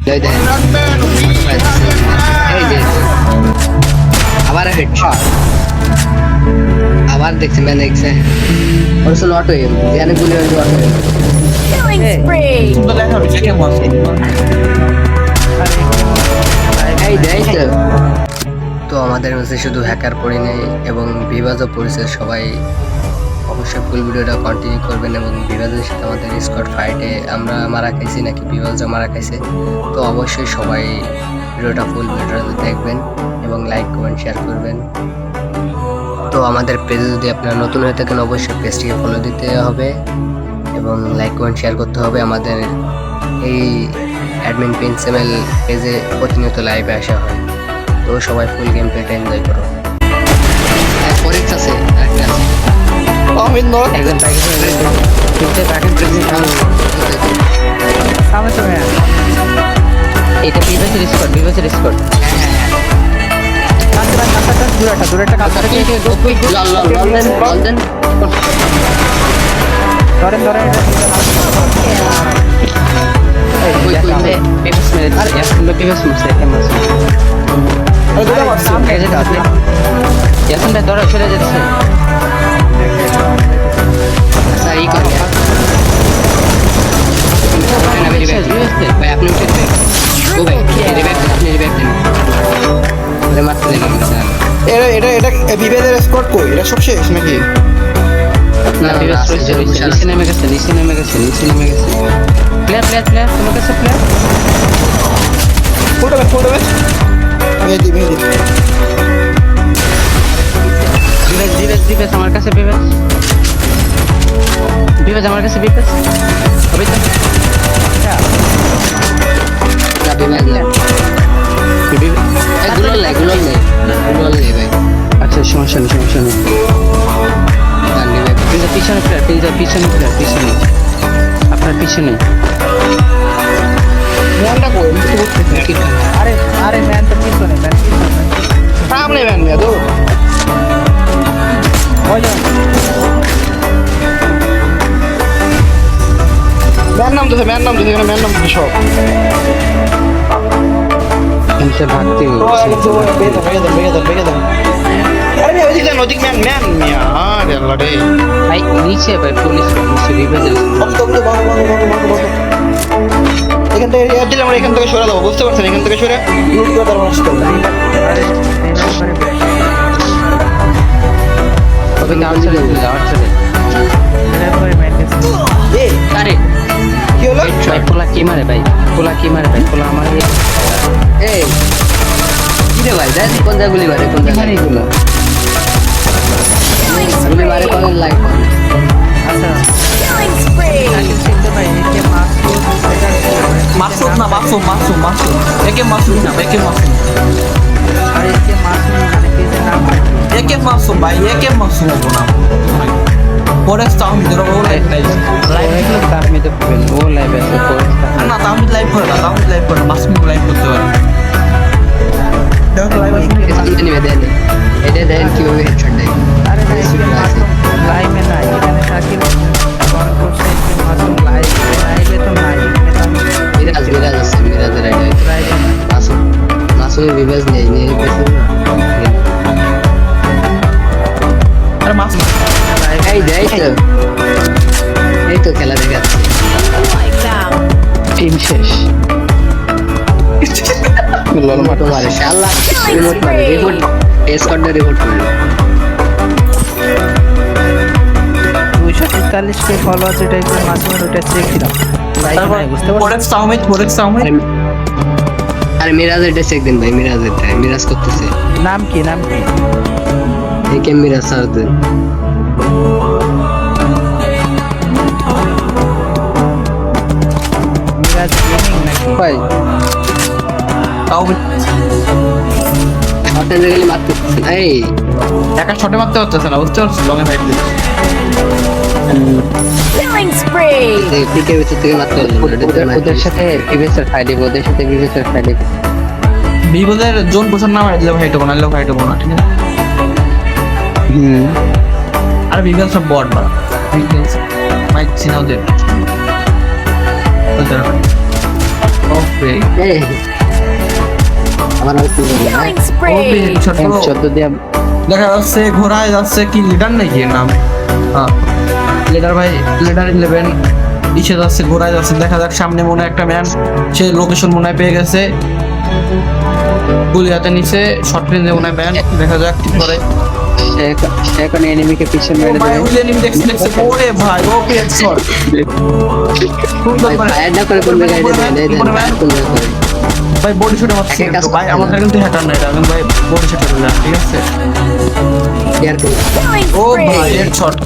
এই যে আবার হেডশট আবার দেখছি ম্যান দেখছে ওর সে অটো এম জানে গুলি হয়ে অটো এম Killing spree. তো আমাদের কাছে শুধু হ্যাকার পড়ে নেই এবং বিভাজও পড়েছে সবাই অবশ্যই ফুল ভিডিওটা কন্টিনিউ করবেন এবং বিভাজের সাথে আমাদের স্কোয়াড ফাইটে আমরা মারা খাইছি নাকি বিভাজও মারা খাইছে তো অবশ্যই সবাই ভিডিওটা ফুল ভিডিওটা দেখবেন এবং লাইক কমেন্ট শেয়ার করবেন তো আমাদের পেজে যদি আপনারা নতুন হয়ে থাকেন অবশ্যই পেজটিকে ফলো দিতে হবে এবং লাইক কমেন্ট শেয়ার করতে হবে আমাদের এই অ্যাডমিন পেন্সিমেল পেজে প্রতিনিয়ত লাইভে আসা হয় তো সবাই ফুল গেম প্লেটা এনজয় করো পরীক্ষা আছে একটা আছে একজন এটা বিবেচের স্কোর দূরেটা ধরেন ধরো চলে যাচ্ছে স্যার ই করে ভাই আপনি উঠে ও ভাই রিব্যাক আপনি রিব্যাক দেন আরে মারতে লেগে গেছে স্যার এটা বিভেদের স্কোর কই এটা সব শেষ নাকি না নিচে নেমে গেছে প্লেয়ার তোমার কাছে প্লেয়ার ফোটো মেহেদি বিবেচ আমার কাছে বিবেচ আমার কাছে বিবেচ হবে তো গুলাল নেই ভাই আচ্ছা সমস্যা নেই পিছনে আপনার পিছনে ম্যানটা কই আরে ম্যান তো পিছনে সামনে ম্যান মেয়ে তো ম্যান নাম তো এখানে ম্যান নাম তো সব ভাগতে ভেঙে দাও আরে ওদিক ম্যান মিয়া আরে আল্লাহ রে ভাই নিচে ভাই পুলিশ নিচে বিভাজন এখান থেকে এয়ার দিলে আমরা এখান থেকে সরে দেবো বুঝতে পারছেন এখান থেকে সরে লুট করে তারপর আসতে হবে তবে গাওয়ার চলে আরে কি হলো ভাই পোলা কি মারে ভাই পোলা আমার এই কি রে ভাই দেখ কোন জায়গা গুলি মারে এগুলো গুলি মারে কোন লাইক আচ্ছা Killing spree. মাসুম না একে মাসুম ভাই একে মাসুম হবো না পরে আমি ধরো ও লাইভ না তাহলে লাইভ করে না মাসুম লাইভ করতে পারে সামনে নিবে দেন এটা দেন কিভাবে হেডশট দেয় লাইভে নাই এখানে শাকিল লাইভে তো নাই মিরাজ আছে মিরাজের আইডিয়া মাসুমের বিভাজ নেই নিয়ে গেছে না আরে মাসুম এই তো খেলা দেখাচ্ছে Like down. টিম শেষ তোমার ইনশাআল্লাহ রিপোর্ট করে রিপোর্ট স্কোয়াডে রিপোর্ট করে 243 কে ফলো আছে এটাই করে মাসুমের ওটা চেক দিলাম তারপর ফরেক্স সাউমিত আরে মিরাজের এটা চেক দিন ভাই মিরাজেরটা মিরাজ করতেছে নাম কি এই কে মিরাজ স্যার দেন মিরাজ গেমিং নাকি ভাই সাউমিত আপনাদের গেলে মারতে এই একা শটে মারতে হচ্ছে না বুঝতে পারছো লঙে ফাইট দিচ্ছে Killing spree. এই পিকের ভিতর থেকে মারতে হলো ওদের সাথে বিবেচের ফাইট বিপদের জোন পোষণ না মারলে ফাইট হবো না ঠিক আছে আর বিপদ সব বট বাড়া মাইক চিনা ওদের ওকে এই আমার আর কি বলবো, হ্যাঁ? Killing ওকে spree. হেডশট হলো 14 দিয়ে দেখা যাচ্ছে ঘোড়ায় যাচ্ছে কি লিডার নাকি এর নাম হ্যাঁ লিডার ভাই লিডার 11 নিচে যাচ্ছে ঘোড়ায় যাচ্ছে দেখা যাক সামনে মনে হয় একটা ম্যান সে লোকেশন মনে হয় পেয়ে গেছে গুলি হাতে নিচে শর্ট রেঞ্জে মনে হয় ম্যান দেখা যাক কি করে সে এখন এনিমিকে পিছনে মেরে ভাই দেবে উইলে নিম দেখছে ওরে ভাই ওকে হেডশট সুন্দর ভাই করে ফায়ারটা করে কোন জায়গায় দেন এই দেন কোন জায়গায় করে ভাই বডি শটে মারছে একে কাজ কিন্তু ভাই করতে আমাদের কিন্তু হ্যাকার না এটা কিন্তু ভাই বডি শটে ঠিক আছে শেয়ার করুন Killing ও ভাই spree. হেডশট